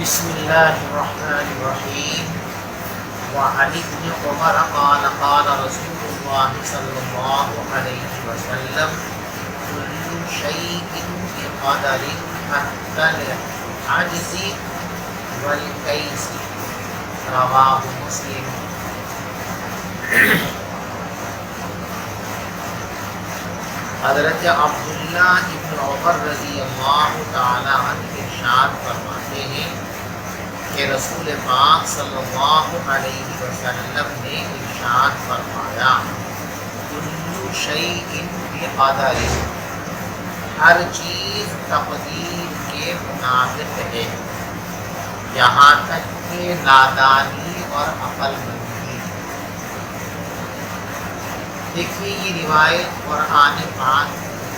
بسم الله الرحمن الرحيم. وعن ابن عمر قال قال رسول الله صلى الله عليه وسلم كل شيء بقدر حتى العجز والكيس. رواه مسلم. حضرت عبداللہ ابن عمر رضی اللہ تعالی عنہ ارشاد فرماتے ہیں کہ رسول پاک صلی اللہ علیہ وسلم نے ارشاد فرمایا کل شیء بقدر، ہر چیز تقدیر کے مطابق ہے، یہاں تک کہ نادانی اور عقل مندی۔ دیکھیے یہ روایت قرآن پاک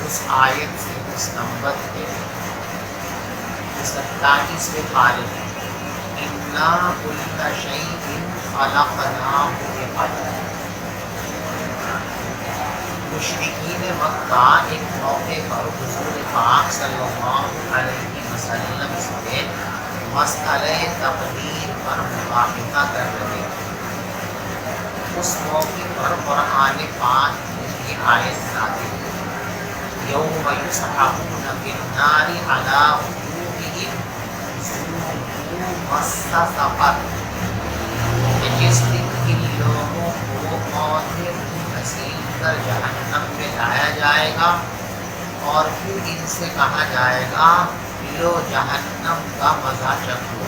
اس آیت سے مستنبط ہے 27ویں پارے میں، اِنَّا كُلَّ شَيْءٍ خَلَقْنَاهُ بِقَدَرٍ۔ مشرکین مکہ ایک موقع پر حضور پاک صلی اللہ علیہ وسلم سے مسئلہ تقدیر پر مباحثہ کر رہے تھے۔ اس موقع پر قرآن پاک کی آیت نازل ہوئی، یوم یسحبون فی النار علی وجوہہم ذوقوا مس سقر، کہ جس دن ان لوگوں کو موت نصیب کر جہنم میں لایا جائے گا اور پھر ان سے کہا جائے گا لو جہنم کا مزہ چکھو،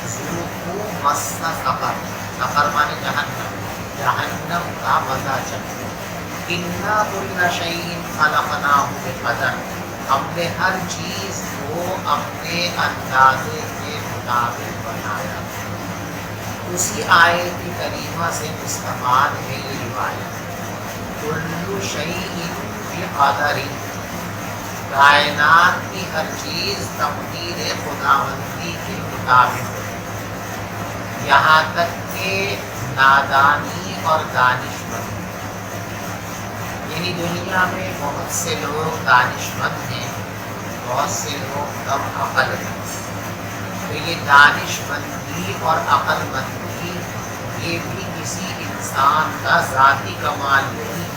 ذوقوا مس سقر، سقر مانے جہنم، جہنم کا مزہ چکھو۔ اِنَّا كُلَّ شَيْءٍ خَلَقْنَاهُ بِقَدَرٍ، ہم نے ہر چیز کو اپنے اندازے کے مطابق بنایا۔ اسی آیت کریمہ سے مستفاد ہے یہ روایت کُلُّ شَيْءٍ بِقَدَرٍ، کائنات کی ہر چیز تقدیر خداوندی کے مطابق ہے، یہاں تک کہ نادانی اور دانشمند۔ یعنی دنیا میں بہت سے لوگ دانشمند ہیں، بہت سے لوگ کم عقل ہیں، تو یہ دانشمندی اور عقل مندی یہ بھی کسی انسان کا ذاتی کمال نہیں،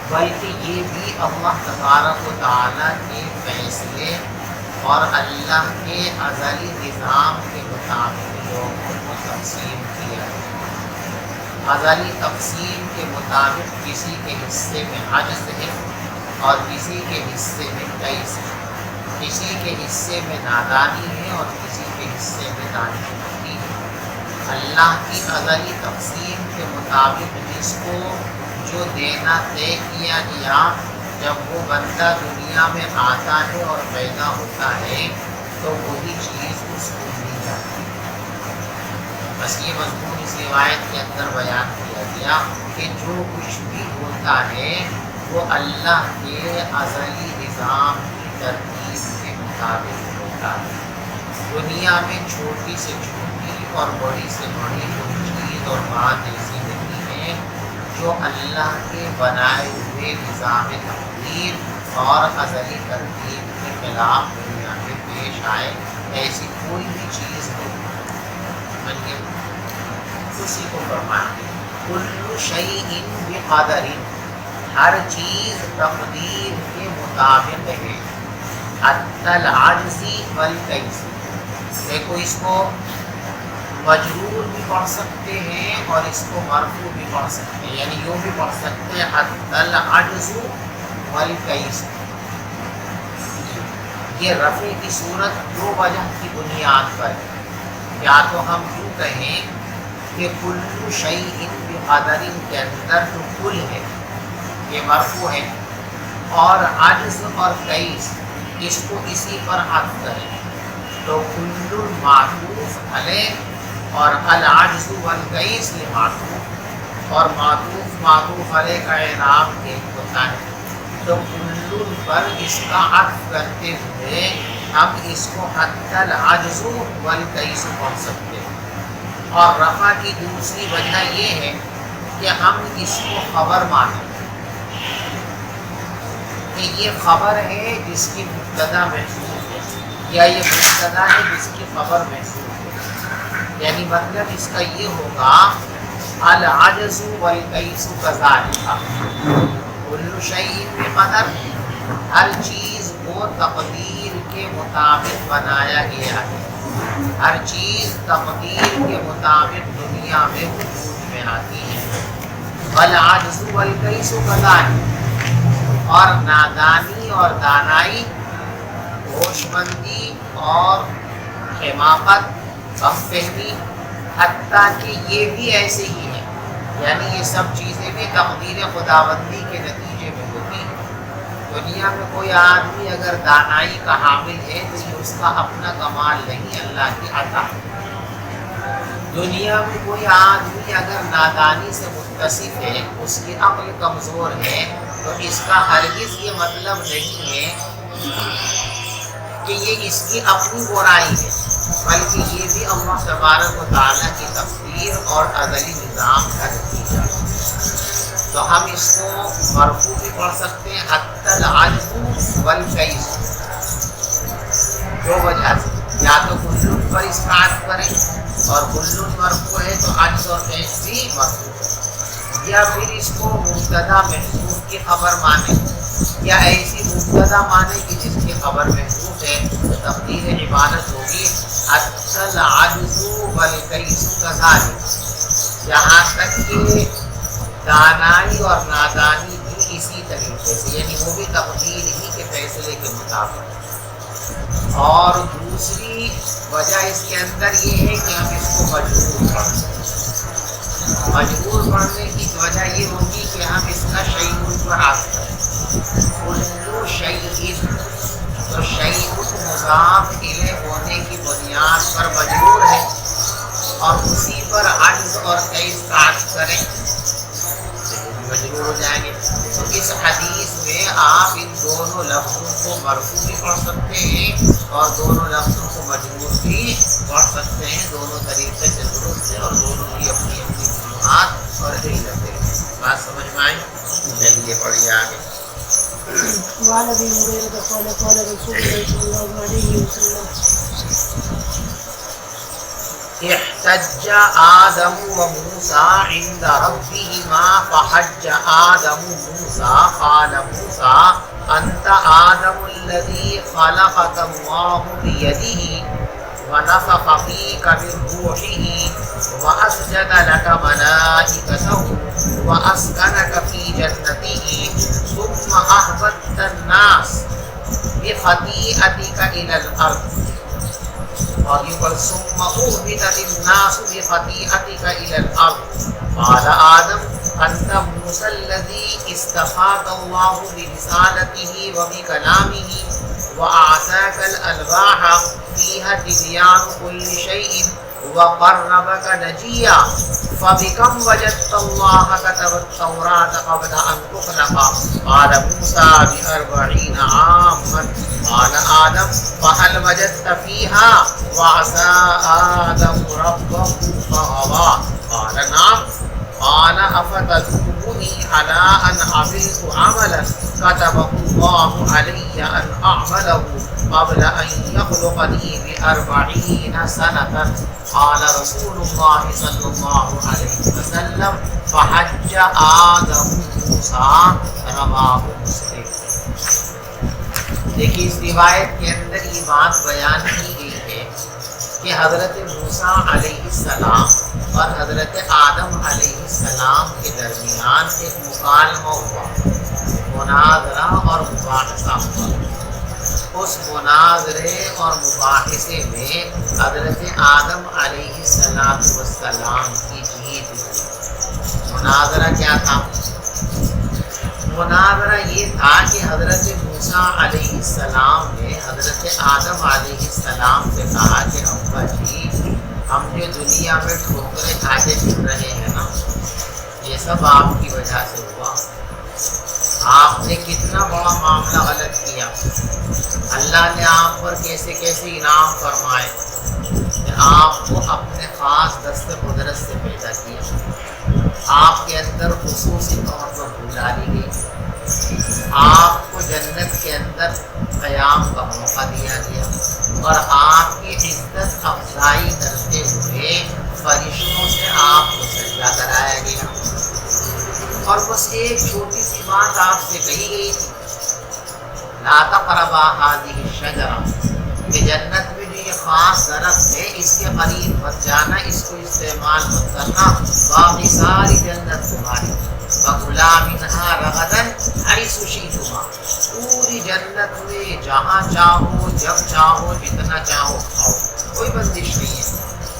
بلکہ یہ بھی اللہ تبارک و تعالیٰ کے فیصلے اور اللہ کے ازلی نظام کے مطابق لوگوں کو تقسیم کیا ہے۔ ازلی تقسیم کے مطابق کسی کے حصے میں عجز ہے اور کسی کے حصے میں کیس ہے، کسی کے حصے میں نادانی ہے اور کسی کے حصے میں دانشمندی ہے۔ اللہ کی ازلی تقسیم کے مطابق جس کو جو دینا طے کیا گیا، جب وہ بندہ دنیا میں آتا ہے اور پیدا ہوتا ہے تو وہی چیز اس کو دی جاتی ہے۔ بس یہ مضمون اس روایت کے اندر بیان کیا گیا کہ جو کچھ بھی ہوتا ہے وہ اللہ کے ازلی نظام کی ترتیب کے مطابق ہوتا ہے۔ دنیا میں چھوٹی سے چھوٹی اور بڑی سے بڑی کوئی چیز اور بات ایسی نہیں ہے جو اللہ کے بنائے ہوئے نظام تقدیر اور ازلی ترتیب کے خلاف دنیا میں پیش آئے، ایسی کوئی بھی چیز نہیں۔ اسی کو فرماتے ہیں کل شیء بقدر، ہر چیز تقدیر کے مطابق ہے، حتی العجز والکیس۔ دیکھو اس کو مجرور بھی پڑھ سکتے ہیں اور اس کو مرفوع بھی پڑھ سکتے ہیں، یعنی یوں بھی پڑھ سکتے ہیں حتی العجز والکیس۔ یہ رفع کی صورت دو وجہ کی بنیاد پر ہے، یا تو ہم یوں کہیں کہ کل شیء بقدر کے اندر جو کل ہے یہ مرفوع ہے، اور عجز اور کیس اس کو اسی پر عطف کریں تو کل معطوف علیہ اور العجز والکیس یہ معطوف، اور معطوف علیہ کا اعراب ایک ہوتا ہے، تو کل پر اس کا عطف کرتے ہوئے ہم اس کو حتی العجز والکیس پڑھ سکتے ہیں۔ اور رفع کی دوسری وجہ یہ ہے کہ ہم اس کو خبر مانیں کہ یہ خبر ہے جس کی مبتدا محذوف ہے، یا یہ مبتدا ہے جس کی خبر محذوف ہے، یعنی مطلب اس کا یہ ہوگا العجز والکیس کذالک، کل شیء بقدر، ہر چیز کو تقدیر کے مطابق بنایا گیا ہے، ہر چیز تقدیر کے مطابق دنیا میں وجود میں آتی ہے۔ والعجز والکیس کذالک، اور نادانی اور دانائی، ہوش مندی اور حماقت، کم فہمی، حتیٰ کہ یہ بھی ایسے ہی ہے، یعنی یہ سب چیزیں بھی تقدیر خداوندی کے نتیجے میں ہوتی ہیں۔ دنیا میں کوئی آدمی اگر دانائی کا حامل ہے تو یہ اس کا اپنا کمال نہیں، اللہ کی عطا۔ دنیا میں کوئی آدمی اگر نادانی سے متصف ہے، اس کی عقل کمزور ہے، تو اس کا ہرگز یہ مطلب نہیں ہے کہ یہ اس کی اپنی برائی ہے، بلکہ یہ بھی اللہ تبارک و تعالیٰ کی تقدیر اور ازلی نظام کا نتیجہ ہے۔ تو ہم اس کو مرفوع بھی پڑھ سکتے ہیں، حتی العجز والکیس، دو وجہ سے، یا تو کلن پر اس کا عطف کریں اور کلن مرفوع ہے تو عجز اور کیس بھی مرفوع ہے، یا پھر اس کو مبتدا محذوف کی خبر مانے، یا ایسی مبتدا مانے کہ جس کی خبر محذوف ہے، تو تقدیر عبارت ہوگی حتی العجز والکیس کذالک، جہاں تک کہ دانائی اور نادانی بھی اسی طریقے سے، یعنی وہ بھی تقدیر ہی کے فیصلے کے مطابق۔ اور دوسری وجہ اس کے اندر یہ ہے کہ ہم اس کو مجبور پڑھ سکتے ہیں۔ مجبور پڑھنے کی وجہ یہ ہوگی کہ ہم اس کا شیء پر عطف کریں، کل شیء، تو شیء مضاف الیہ ہونے کی بنیاد پر مجبور ہے، اور اسی پر عجز اور کیس کا عطف کریں مجبور ہو جائیں گے۔ تو اس حدیث میں آپ ان دونوں لفظوں کو مرفوع بھی پڑھ سکتے ہیں اور دونوں لفظوں کو مجبور بھی پڑھ سکتے ہیں، دونوں طریقے سے درست ہے، اور دونوں کی اپنی اپنی وجوہات اور علتیں ہیں۔ بات سمجھ میں آئی؟ چلیے پڑھیے آگے۔ وعن ابي هريره قال قال رسول الله صلى الله عليه وسلم احتج آدم وموسى عند ربهما فحج آدم موسى قال موسى أنت آدم الذي خلقك الله بيده ونفخ فيك من روحه وأسجد لك ملائكته وأسكنك في جنته ثم أهبطت الناس بخطيئتك إلى الأرض، اور یقول ثم أهبط الناس بخطيئتك إلى الأرض، قال آدم أنت موسى الذي استفاك الله برسالته وبكلامه وأعطاك الألواح فيها تبيان كل شيء وقربك نجيا، فبكم وجدت الله كتب التوراة قبل أن تخلق؟ قال موسى ب40 عاما، قال آدم فهل وجدت فيها؟ وعصى آدم ربه فغوى، قال نعم، قال أفتدعوني على أن عملت عملا كتبه الله علي أن أعمله قبل أن يخلقني ب40 سنة؟ قال رسول الله صلى الله عليه وسلم فحج آدم موسى، رواه مسلم۔ دیکھیے اس روایت کے اندر یہ بات بیان کی گئی ہے کہ حضرت موسیٰ علیہ السلام اور حضرت آدم علیہ السلام کے درمیان ایک مکالمہ ہوا، مناظرہ اور مباحثہ ہوا۔ اس مناظرے اور مباحثے میں حضرت آدم علیہ السلام کی جیت ہوئی۔ مناظرہ کیا تھا؟ مناظرہ یہ تھا کہ حضرت موسیٰ علیہ السلام نے حضرت آدم علیہ السلام سے کہا کہ ابا جی، ہم جو دنیا میں ٹھوکریں کھاتے پھر رہے ہیں نا، یہ سب آپ کی وجہ سے ہوا۔ آپ نے کتنا بڑا معاملہ غلط کیا، اللہ نے آپ پر کیسے کیسے انعام فرمائے، کہ آپ کو اپنے خاص دست قدرت سے پیدا کیا، آپ کے اندر خصوصی طور پر بھول ڈالی گئی، آپ کو جنت کے اندر قیام کا موقع دیا گیا اور آپ کی عزت افزائی کرتے ہوئے فرشتوں سے آپ کو سجدہ کرایا گیا۔ اور بس ایک چھوٹی سی بات آپ سے کہی گئی تھی، لا تقربا هذه الشجرہ، کہ جنت میں جو یہ خاص درخت ہے اس کے قریب مت جانا، اس کو استعمال مت کرنا، باقی ساری جنت تمہاری، وَكُلَا مِنْهَا رَغَدًا حَيْثُ شِئْتُمَا، پوری جنت میں جہاں چاہو جب چاہو جتنا چاہو کھاؤ، کوئی بندش نہیں ہے،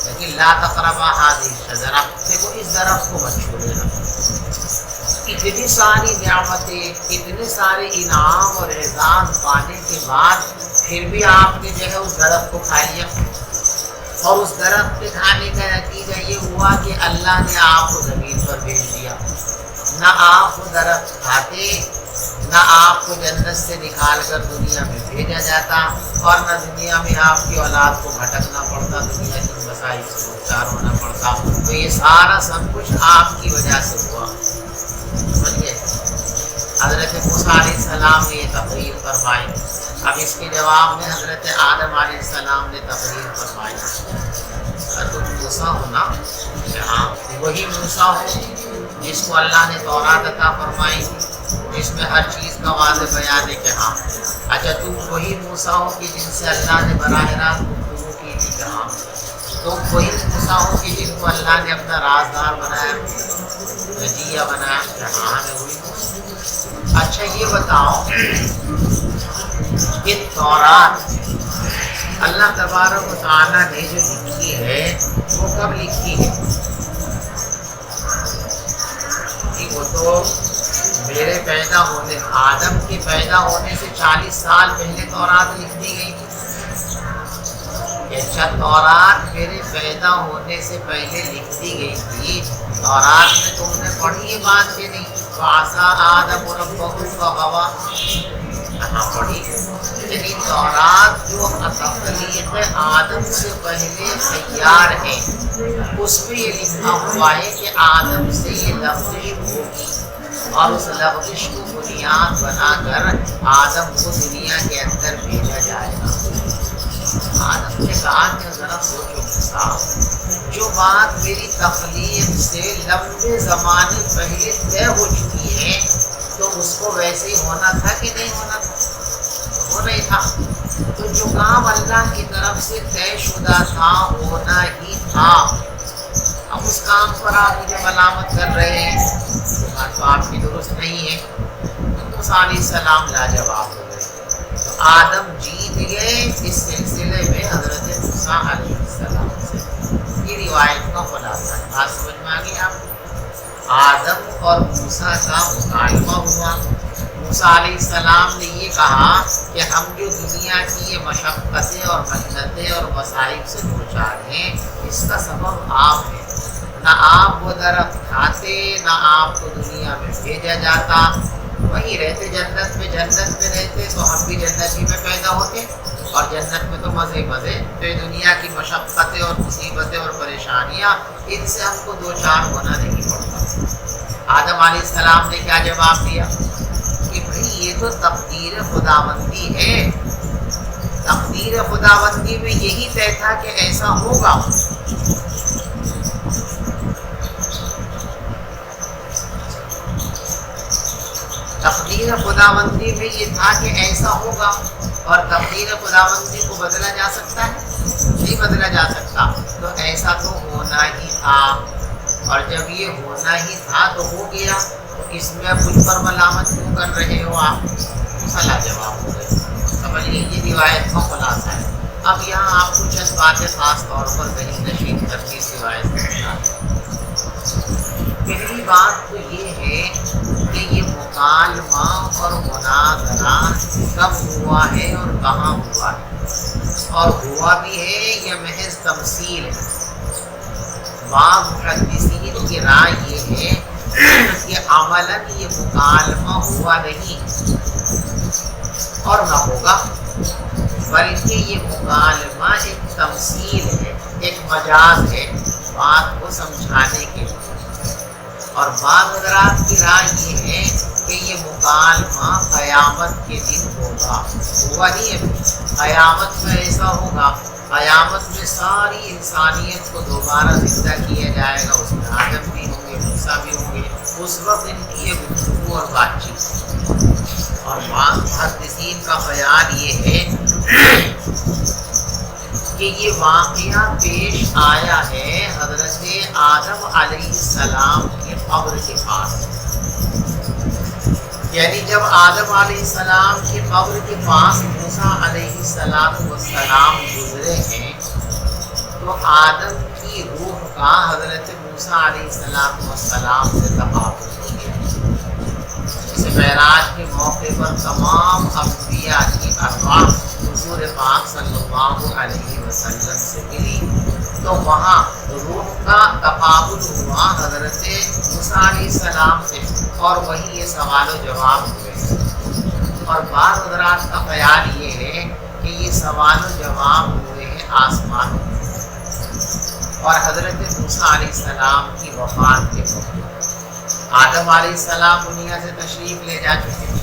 لیکن لا تقربا هذه الشجرہ، دیکھو اس درخت کو مت چھو لینا۔ اتنی ساری نعمتیں، اتنے سارے انعام اور اعزاز پانے کے بعد پھر بھی آپ نے جو ہے اس درخت کو کھا لیا، اور اس درخت کے کھانے کا نتیجہ یہ ہوا کہ اللہ نے آپ کو زمین پر بھیج دیا۔ نہ آپ وہ درخت کھاتے، نہ آپ کو جنت سے نکال کر دنیا میں بھیجا جاتا، اور نہ دنیا میں آپ کی اولاد کو بھٹکنا پڑتا، دنیا کی مسائل سے دوچار ہونا پڑتا۔ تو یہ سارا سب کچھ آپ کی وجہ سے ہوا۔ سمجھئے؟ حضرت موسیٰ علیہ السلام نے یہ تقریر فرمائی، اب اس کے جواب میں حضرت آدم علیہ السلام نے تقریر فرمائی، تم موسیٰ ہو نا؟ ہاں، وہی موسیٰ ہو جس کو اللہ نے تورات عطا فرمائی، جس میں ہر چیز کا واضح بیان ہے کہ ہاں۔ اچھا، تم وہی موسیٰ ہو کہ جن سے اللہ نے براہ راست گفتگو کی تھی کہ ہاں۔ تم وہی موسیٰ ہو کہ جن کو اللہ نے اپنا رازدار بنایا، نجیہ بنایا کہ ہاں ہمیں وہی۔ اچھا یہ بتاؤ کہ تورات اللہ تبارک و تعالیٰ نے جو لکھی ہے وہ کب لکھی ہے؟ وہ تو میرے پیدا ہونے، آدم کے پیدا ہونے سے 40 سال پہلے تورات لکھ دی گئی تھی۔ اچھا، تورات میرے پیدا ہونے سے پہلے لکھ دی گئی تھی، تورات میں تم نے پڑھی یہ بات کہ نہیں؟ فَعَصَىٰ آدَمُ رَبَّهُ فَغَوَىٰ، کہاں پڑھی؟ یعنی تورات جو تخلیق آدم سے پہلے تیار ہے، اس میں یہ لکھا ہوا ہے کہ آدم سے یہ لغزش ہوگی، اور اس لغزش کو بنیاد بنا کر آدم کو دنیا کے اندر بھیجا جائے گا۔ آدم نے کہا کہ ذرا سوچو موسیٰ، جو بات میری تخلیق سے لمبے زمانے پہلے طے ہو چکی ہے تو اس کو ویسے ہی ہونا تھا کہ نہیں ہونا تھا؟ وہ نہیں تھا۔ تو جو کام اللہ کی طرف سے طے شدہ تھا ہونا ہی تھا، اب اس کام پر آپ مجھے ملامت کر رہے ہیں، بات تو آپ کی درست نہیں ہے۔ موسیٰ علیہ السلام لاجواب ہو گئے، تو آدم جیت گئے اس سلسلے میں حضرت موسیٰ علیہ السلام سے۔ یہ روایت کا خلاصہ ہے، بات سمجھ میں آ گئی آپ کو؟ آدم اور موسیٰ کا مکالمہ ہوا۔ موسیٰ علیہ السلام نے یہ کہا کہ ہم جو دنیا کی یہ مشقتیں اور محنتیں اور مصائب سے دوچار ہیں، اس کا سبب آپ ہے۔ نہ آپ وہ درخت کھاتے، نہ آپ کو دنیا میں بھیجا جاتا، وہیں رہتے جنت میں رہتے تو ہم بھی جنت ہی میں پیدا ہوتے، اور جنت میں تو مزے مزے، تو یہ دنیا کی مشقتیں اور مصیبتیں اور پریشانیاں، ان سے ہم کو دوچار ہونا نہیں پڑتا۔ آدم علیہ السلام نے کیا جواب دیا کہ بھئی یہ تو تقدیر خداوندی ہے، تقدیر خداوندی میں یہی طے تھا کہ ایسا ہوگا۔ تقدیر خداوندی میں یہ تھا کہ ایسا ہوگا، اور تقدیر خداوندی کو بدلا جا سکتا ہے؟ نہیں بدلا جا سکتا، تو ایسا تو ہونا ہی تھا، اور جب یہ ہونا ہی تھا تو ہو گیا، تو اس میں مجھ پر ملامت کیوں کر رہے ہو آپ؟ مسئلہ جواب ہو گئے۔ سمجھ لیجیے روایت کا خلاصہ ہے۔ اب یہاں آپ کو چند باتیں خاص طور پر ذہن نشین کرتی اس روایت سے بتا دیں۔ پہلی بات تو یہ ہے کہ یہ مکالمہ اور مناظرہ کب ہوا ہے اور کہاں ہوا ہے، اور ہوا بھی ہے یا محض تمثیل ہے؟ بعض محدثین کی رائے یہ ہے کہ عملاً یہ مکالمہ ہوا نہیں اور نہ ہوگا، بلکہ یہ مکالمہ ایک تمثیل ہے، ایک مجاز ہے بات کو سمجھانے کے لیے۔ اور بعض حضرات کی رائے یہ ہے کہ یہ مکالمہ قیامت کے دن ہوگا، وہی قیامت میں ایسا ہوگا، قیامت میں ساری انسانیت کو دوبارہ زندہ کیا جائے گا، اس میں آدم بھی ہوں گے، موسیٰ بھی ہوں گے، اس وقت ان کی یہ گفتگو اور بات چیت۔ اور محدثین کا خیال یہ ہے کہ یہ واقعہ پیش آیا ہے حضرت آدم علیہ السلام کے قبر کے پاس، یعنی جب آدم علیہ السلام کے قبر کے پاس موسیٰ علیہ السلام گزرے ہیں تو آدم کی روح کا حضرت موسیٰ علیہ السلام سے تقابل ہو گیا۔ جیسے معراج کے موقع پر تمام انبیاء کی ارواح حضور پاک صلی اللہ علیہ وسلم سے ملی، تو وہاں روح کا تقابل ہوا حضرت موسیٰ علیہ السلام سے، اور وہی یہ سوال و جواب ہوئے۔ اور بعض حضرات کا خیال یہ ہے کہ یہ سوال و جواب ہوئے ہیں آسمان میں، اور حضرت موسیٰ علیہ السلام کی وفات کے وقت آدم علیہ السلام دنیا سے تشریف لے جا چکے ہیں۔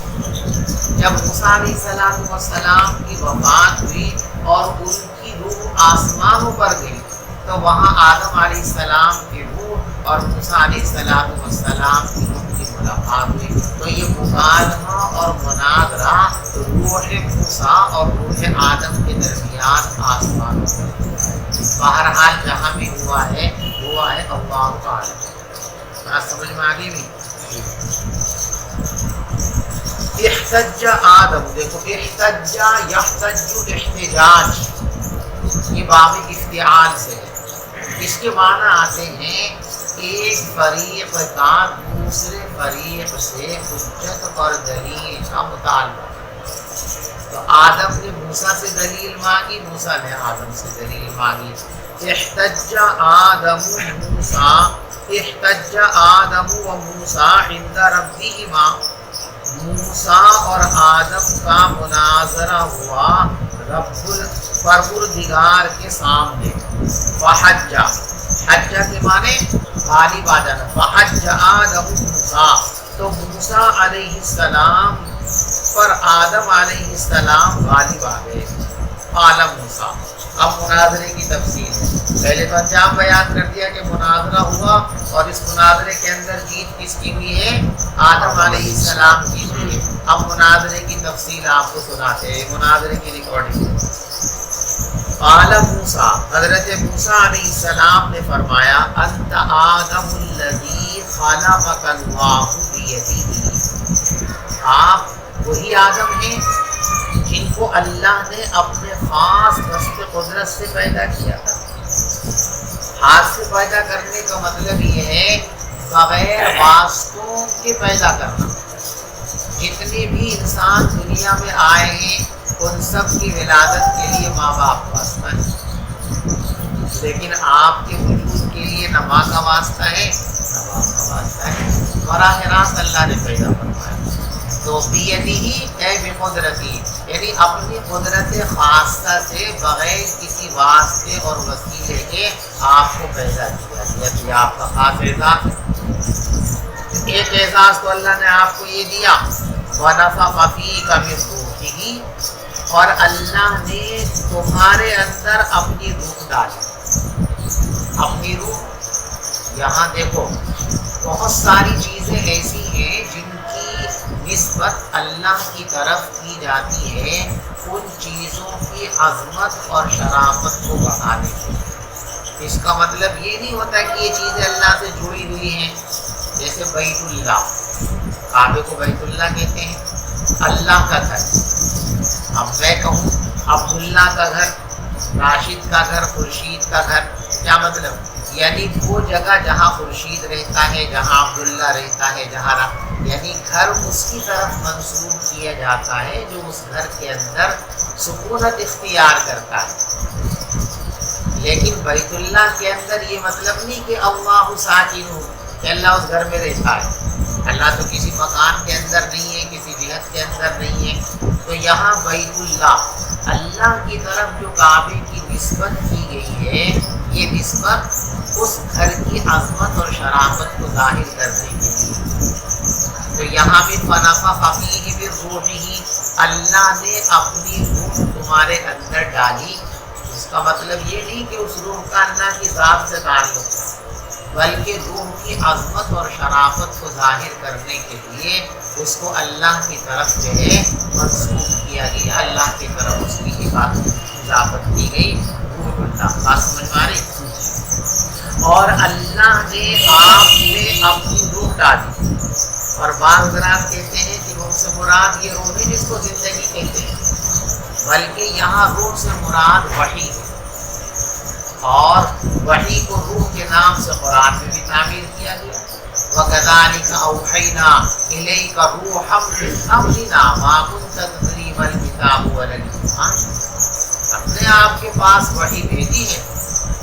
جب موسیٰ علیہ السلام کی وفات ہوئی اور ان کی روح آسمانوں پر گئی تو وہاں آدم علیہ السلام کی روح اور موسیٰ علیہ السلام کی روح کی ملاقات ہوئی، تو یہ مکالمہ اور مناظرہ روح موسیٰ اور روح آدم کے درمیان آسمانوں پر ہوا ہے۔ بہرحال جہاں بھی ہوا ہے اللہ تعالی۔ بات سمجھ میں آگے بھی احتج آدم، دیکھو احتج یحتج احتجاج، یہ باب افتعال سے ہے۔ اس کے معنی آتے ہیں ایک فریق کا دوسرے فریق سے حجت اور دلیل کا مطالبہ۔ تو آدم نے موسیٰ سے دلیل مانگی، موسیٰ نے آدم سے دلیل مانگی۔ احتج آدم و موسیٰ عند ربہما، موسیٰ اور آدم کا مناظرہ ہوا پروردگار کے سامنے۔ فحج، حج کے معنی غالب آ جانا، فحج آدم موسیٰ، تو موسیٰ علیہ السلام پر آدم علیہ السلام غالب آ گئے۔ قال موسیٰ، اب مناظرے کی تفصیل ہے۔ پہلے تو انجام بیان کر دیا کہ مناظرہ ہوا، اور اس مناظرے کے اندر جیت کس کی ہوئی ہے؟ آدم علیہ السلام کی ہوئی ہے۔ اب مناظرے کی تفصیل آپ کو سناتے ہیں، مناظرے کی ریکارڈنگ۔ قال موسیٰ، حضرت موسیٰ علیہ السلام نے فرمایا، انت آدم الذی خلقک اللہ بیدہ، آپ وہی آدم ہیں جن کو اللہ نے اپنے خاص دست قدرت سے پیدا کیا تھا۔ ہاتھ سے پیدا کرنے کا مطلب یہ ہے بغیر واسطوں کے پیدا کرنا۔ جتنے بھی انسان دنیا میں آئے ہیں ان سب کی ولادت کے لیے ماں باپ واسطہ ہے، لیکن آپ کے وجود کے لیے نہ ماں کا واسطہ ہے نہ باپ کا واسطہ ہے، براہ راست اللہ نے پیدا فرمایا۔ تو بیدہی اے بقدرتی، یعنی اپنی قدرت خاصہ سے بغیر کسی واسطے اور وسیلے کے آپ کو پیدا کیا گیا، یہ آپ کا خاص اعزاز ہے۔ ایک اعزاز تو اللہ نے آپ کو یہ دیا، وَنَفَخَ فِيكَ مِن رُوحِهِ، اور اللہ نے تمہارے اندر اپنی روح ڈالی۔ اپنی روح، یہاں دیکھو بہت ساری چیزیں ایسی ہیں جن کی نسبت اللہ کی طرف کی جاتی ہے ان چیزوں کی عظمت اور شرافت کو بڑھانے کے لیے۔ اس کا مطلب یہ نہیں ہوتا کہ یہ چیزیں اللہ سے جڑی ہوئی ہیں، جیسے بیت اللہ، کعبے کو بیت اللہ کہتے ہیں، اللہ کا گھر۔ اب میں کہوں عبداللہ کا گھر، راشد کا گھر، خورشید کا گھر، کیا مطلب؟ یعنی وہ جگہ جہاں خورشید رہتا ہے، جہاں عبداللہ رہتا ہے، جہاں یعنی گھر اس کی طرف منسوب کیا جاتا ہے جو اس گھر کے اندر سکونت اختیار کرتا ہے۔ لیکن بیت اللہ کے اندر یہ مطلب نہیں کہ اللہ ساکن ہو، کہ اللہ اس گھر میں رہتا ہے۔ اللہ تو کسی مکان کے اندر نہیں ہے، کسی جہت کے اندر نہیں ہے۔ تو یہاں بیت اللہ کی طرف جو کعبے کی نسبت کی گئی ہے، یہ نسبت اس گھر کی عظمت اور شرافت کو ظاہر کرنے کے لیے۔ تو یہاں بھی فنفخ فیہ من روحہ، اللہ نے اپنی روح تمہارے اندر ڈالی۔ اس کا مطلب یہ نہیں کہ اس روح کا اللہ کی ذات سے تعلق ہے، بلکہ روح کی عظمت اور شرافت کو ظاہر کرنے کے لیے اس کو اللہ کی طرف جو ہے منسوب کیا گیا، اللہ کی طرف اس کی اضافت کی گئی، روح اللہ۔ بات سمجھ میں آ رہی؟ اور اللہ نے آپ میں اپنی روح ڈالی، اور بعض حضرات کہتے ہیں کہ روح سے مراد یہ روح ہے جس کو زندگی کہتے ہیں، بلکہ یہاں روح سے مراد وحی ہے، اور وحی کو روح کے نام سے قرآن میں بھی تعبیر کیا گیا۔ وَكَذَلِكَ أَوْحَيْنَا إِلَيْكَ رُوحًا مِّنْ أَمْرِنَا مَا كُنتَ تَدْرِي مَا الْكِتَابُ وَلَا الْإِيمَانُ، اپنے آپ کے پاس وحی بھیجی ہے،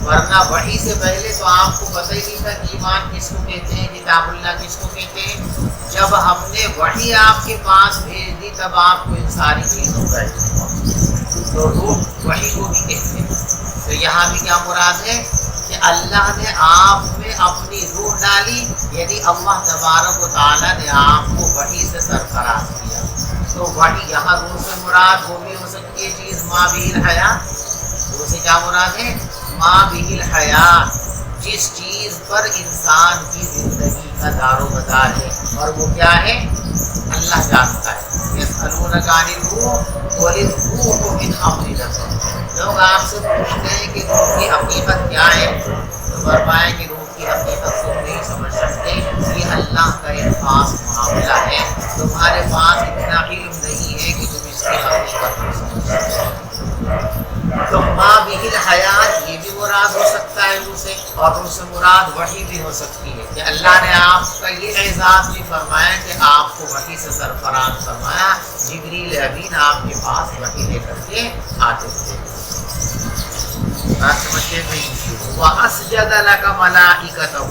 ورنہ وحی سے پہلے تو آپ کو پتہ ہی نہیں تھا کہ ایمان کس کو کہتے ہیں، کتاب اللہ کس کو کہتے ہیں۔ جب ہم نے وحی آپ کے پاس بھیج دی تب آپ کو ان ساری چیزوں کا علم ہوا، تو روح وحی کو بھی کہتے ہیں۔ تو یہاں بھی کیا مراد ہے کہ اللہ نے آپ میں اپنی روح ڈالی، یعنی اللہ تبارک و تعالیٰ نے آپ کو وحی سے سرفراز کیا۔ تو وحی یہاں روح سے مراد وہ بھی ہو سکتی ہے چیز ما بہ الحیات، روح سے کیا مراد ہے؟ ما بہ الحیات، جس چیز پر انسان کی زندگی کا دار و مدار ہے، اور وہ کیا ہے؟ اللہ جانتا ہے۔ یسألونک عن الروح قل الروح من امر ربی، لوگ آپ سے پوچھتے ہیں کہ روح کی حقیقت کیا ہے، تو فرمائے کہ روح کی حقیقت تم نہیں سمجھ سکتے، یہ اللہ کا ایک خاص معاملہ ہے، تمہارے پاس اتنا علم نہیں ہے کہ تم اس کی حقیقت کو سمجھ سکتے۔ تو ما بہ الحیات یہ بھی مراد ہو سکتا ہے روح سے، اور روح سے مراد وحی بھی ہو سکتی ہے کہ اللہ نے آپ کا یہ اعزاز بھی فرمایا کہ آپ کو وحی سے سرفراز فرمایا، جبریل امین آپ کے پاس وحی لے کر کے آتے تھے۔ بات سمجھتے ہیں؟ وَأَسْجَدَ لَكَ مَلَائِكَتَهُ،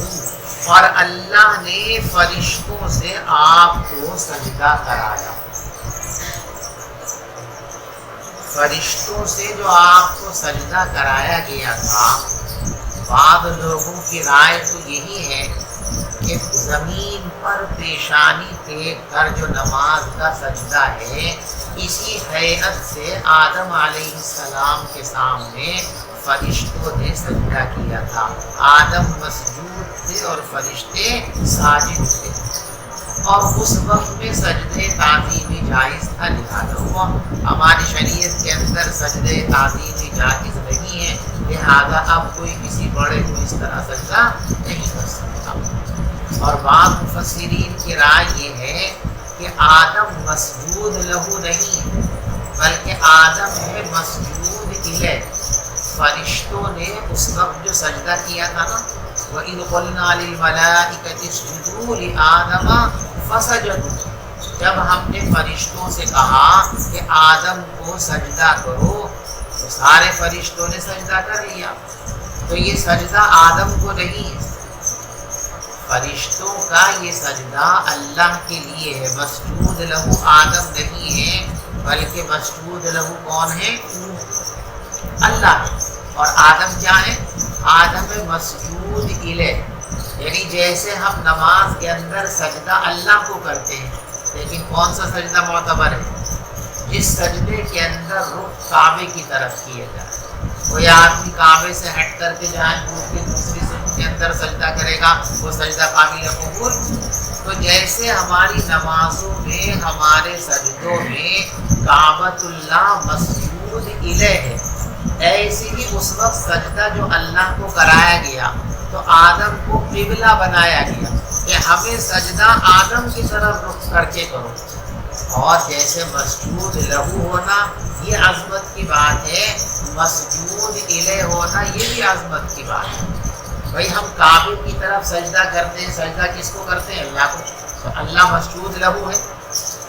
اور اللہ نے فرشتوں سے آپ کو سجدہ کرایا۔ فرشتوں سے جو آپ کو سجدہ کرایا گیا تھا، بعض لوگوں کی رائے تو یہی ہے کہ زمین پر پیشانی ٹیک کر جو نماز کا سجدہ ہے، اسی ہیئت سے آدم علیہ السلام کے سامنے فرشتوں نے سجدہ کیا تھا۔ آدم مسجود تھے اور فرشتے ساجد تھے، اور اس وقت میں سجدے تعظیمی جائز تھا، لہٰذا ہوا ہماری شریعت کے اندر سجدے تعظیمی جائز نہیں ہے، لہٰذا اب کوئی کسی بڑے کو اس طرح سجدہ نہیں کر سکتا۔ اور بعض مفسرین کی رائے یہ ہے کہ آدم مسجود لہو نہیں، بلکہ آدم ہے مسجود الیہ۔ فرشتوں نے اس وقت جو سجدہ کیا تھا نا، وَإِذْ قُلْنَا لِلْمَلَائِكَةِ اسْجُدُوا لِآدَمَ فَسَجَدُوا، جب ہم نے فرشتوں سے کہا کہ آدم کو سجدہ کرو تو سارے فرشتوں نے سجدہ کر لیا۔ تو یہ سجدہ آدم کو نہیں ہے، فرشتوں کا یہ سجدہ اللہ کے لیے ہے، مسجود لہو آدم نہیں ہے، بلکہ مسجود لہو کون ہے؟ اللہ ہے۔ اور آدم کیا ہے؟ آدم مسجود الیہ، یعنی جیسے ہم نماز کے اندر سجدہ اللہ کو کرتے ہیں، لیکن کون سا سجدہ معتبر ہے؟ جس سجدے کے اندر رخ کعبے کی طرف کیا جائے۔ کوئی آدمی کعبے سے ہٹ کر کے جائے دوسری صف کے اندر سجدہ کرے گا، وہ سجدہ قابل قبول؟ تو جیسے ہماری نمازوں میں، ہمارے سجدوں میں کعبۃ اللہ مسجود الیہ ہے، ایسے ہی اس وقت سجدہ جو اللہ کو کرایا گیا تو آدم کو قبلہ بنایا گیا کہ ہمیں سجدہ آدم کی طرف رخ کر کے کرو۔ اور جیسے مسجود لہو ہونا یہ عظمت کی بات ہے، مسجود الیہ ہونا یہ بھی عظمت کی بات ہے۔ بھائی ہم کعبے کی طرف سجدہ کرتے ہیں، سجدہ کس کو کرتے ہیں؟ اللہ کو، تو اللہ مسجود لہو ہے،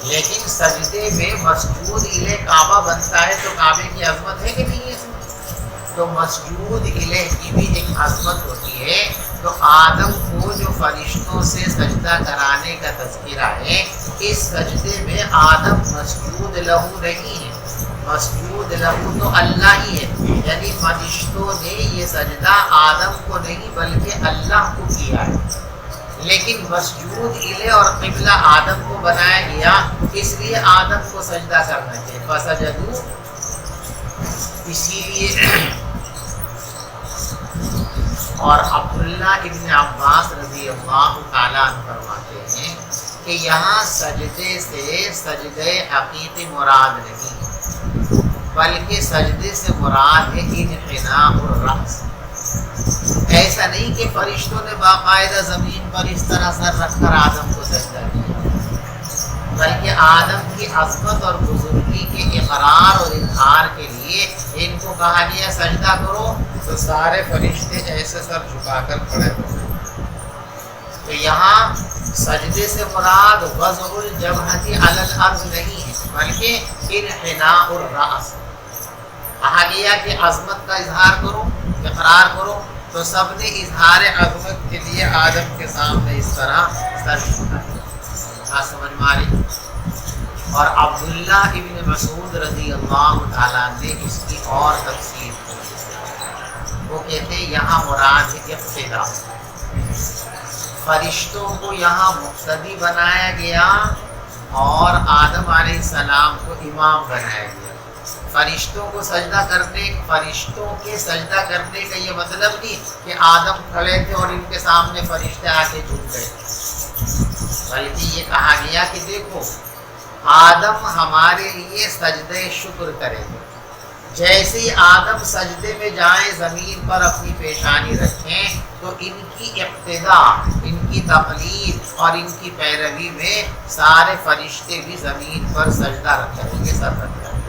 لیکن سجدے میں مسجود الیہ کعبہ بنتا ہے تو کعبے کی عظمت ہے کہ نہیں ہے؟ تو مسجود الیہ کی بھی ایک عظمت ہوتی ہے۔ تو آدم کو جو فرشتوں سے سجدہ کرانے کا تذکرہ ہے، اس سجدے میں آدم مسجود لہو نہیں ہے، مسجود لہو تو اللہ ہی ہے، یعنی فرشتوں نے یہ سجدہ آدم کو نہیں بلکہ اللہ کو کیا ہے، لیکن مسجود الیہ اور قبلہ آدم کو بنایا گیا، اس لیے آدم کو سجدہ کرنا چاہیے، فسجدوا، اسی لیے۔ اور عبداللہ ابن عباس رضی اللہ تعالیٰ عنہ فرماتے ہیں کہ یہاں سجدے سے سجدے حقیقی مراد نہیں، بلکہ سجدے سے مراد ہے انحناء الرأس۔ ایسا نہیں کہ فرشتوں نے باقاعدہ زمین پر اس طرح سر رکھ کر آدم کو سجدہ کیا، بلکہ آدم کی عظمت اور بزرگی کے اقرار اور اظہار کے لیے ان کو کہا گیا سجدہ کرو، تو سارے فرشتے ایسے سر جھکا کر کھڑے ہو گئے۔ تو یہاں سجدے سے مراد وضع الجبہۃ علی الارض نہیں ہے، بلکہ انحناء الرأس۔ کہا گیا کہ عظمت کا اظہار کرو، اقرار کرو، تو سب نے اظہار عظمت کے لیے آدم کے سامنے اس طرح سر جھکایا۔ بات سمجھ میں آ رہی؟ اور عبداللہ ابن مسعود رضی اللہ تعالیٰ نے اس کی اور تفسیر کی، وہ کہتے ہیں یہاں مراد ہے اقتداء، فرشتوں کو یہاں مقتدی بنایا گیا اور آدم علیہ السلام کو امام بنایا گیا۔ فرشتوں کو سجدہ کرنے، فرشتوں کے سجدہ کرنے کا یہ مطلب نہیں کہ آدم کھڑے تھے اور ان کے سامنے فرشتے آ کے جھک گئے، بلکہ یہ کہا گیا کہ دیکھو آدم ہمارے لیے سجدے شکر کرے گے، جیسے ہی آدم سجدے میں جائیں زمین پر اپنی پیشانی رکھیں تو ان کی اقتداء، ان کی تقلید اور ان کی پیروی میں سارے فرشتے بھی زمین پر سجدہ کریں گے، سر رکھ جائیں گے۔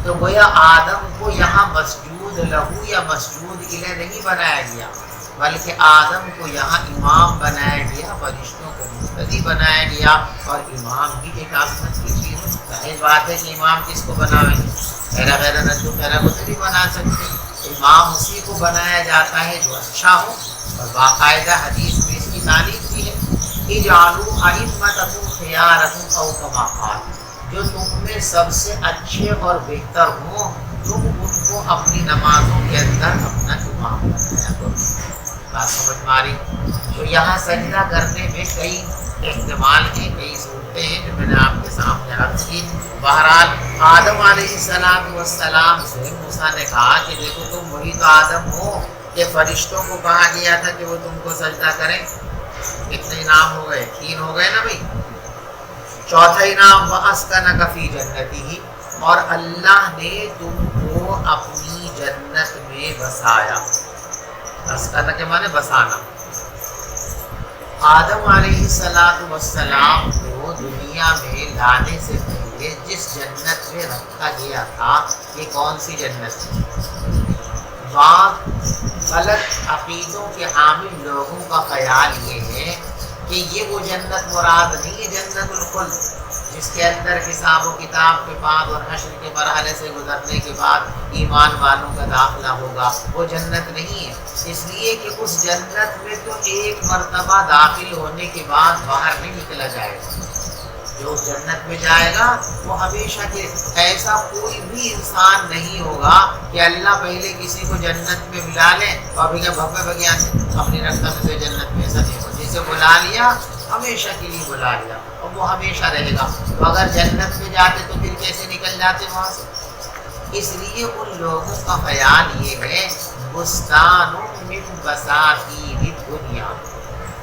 تو گویا آدم کو یہاں مسجود لہو یا مسجود الیہ نہیں بنایا گیا، بلکہ آدم کو یہاں امام بنایا گیا، فرشتوں کو مقتدی بنایا گیا، اور امام بھی ایک عظمت کی چیز ہے۔ ظاہر بات ہے کہ امام کس کو بناویں گے؟ غیر ردو خیرہ کو تو نہیں بنا سکتے، امام اسی کو بنایا جاتا ہے جو اچھا ہو، اور باقاعدہ حدیث میں اس کی تعریف بھی ہے، اجعلوا ائمتکم خیارکم او کما قال، جو تم میں سب سے اچھے اور بہتر ہوں تم ان کو اپنی نمازوں کے اندر اپنا امام بنایا کرو۔ بات سمجھ میں آ رہی؟ تو یہاں سجدہ کرنے میں کئی احتمال ہیں، کئی صورتیں ہیں جو میں نے آپ کے سامنے عرض کی۔ بہرحال آدم علیہ السلام سے موسیٰ نے کہا کہ دیکھو تم وہی تو آدم ہو کہ فرشتوں کو کہا گیا تھا کہ وہ تم کو سجدہ کریں۔ کتنے انعام ہو گئے؟ 3 ہو گئے نا بھائی۔ چوتھا انعام وَأَسْكَنَكَ فِي جَنَّتِهِ، اور اللہ نے تم کو اپنی جنت میں بسایا۔ اسکن کے معنی بسانا۔ آدم علیہ السلام کو دنیا میں لانے سے پہلے جس جنت میں رکھا گیا تھا، یہ کون سی جنت ہے؟ بعض غلط عقیدوں کے حامل لوگوں کا خیال یہ ہے کہ یہ وہ جنت مراد نہیں ہے جنت الخلد، جس کے اندر حساب و کتاب کے بعد اور حشر کے مرحلے سے گزرنے کے بعد ایمان والوں کا داخلہ ہوگا، وہ جنت نہیں ہے۔ اس لیے کہ اس جنت میں تو ایک مرتبہ داخل ہونے کے بعد باہر نہیں نکلا جائے گا۔ جو جنت میں جائے گا وہ ہمیشہ کے، ایسا کوئی بھی انسان نہیں ہوگا کہ اللہ پہلے کسی کو جنت میں ملا لے اور ابھی کہ بھگوے بگیا سے اپنی رقم سے جنت میں، ایسا نہیں ہو۔ جسے بلا لیا ہمیشہ کے لیے بلا لیا اور وہ ہمیشہ رہے گا۔ تو اگر جنت میں جاتے تو پھر کیسے نکل جاتے وہاں سے؟ اس لیے ان لوگوں کا خیال یہ ہے بستان من بساتین الدنیا،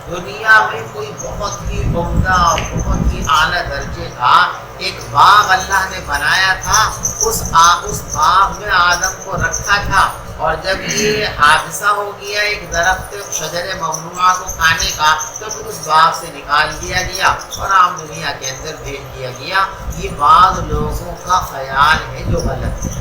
دنیا میں کوئی بہت ہی عمدہ، بہت ہی اعلیٰ درجے کا ایک باغ اللہ نے بنایا تھا، اس باغ میں آدم کو رکھا تھا، اور جب یہ حادثہ ہو گیا ایک درخت شجر ممنوعہ کو کھانے کا، تو پھر اس باغ سے نکال دیا گیا اور عام دنیا کے اندر بھیج دیا گیا۔ یہ بعض لوگوں کا خیال ہے جو غلط ہے۔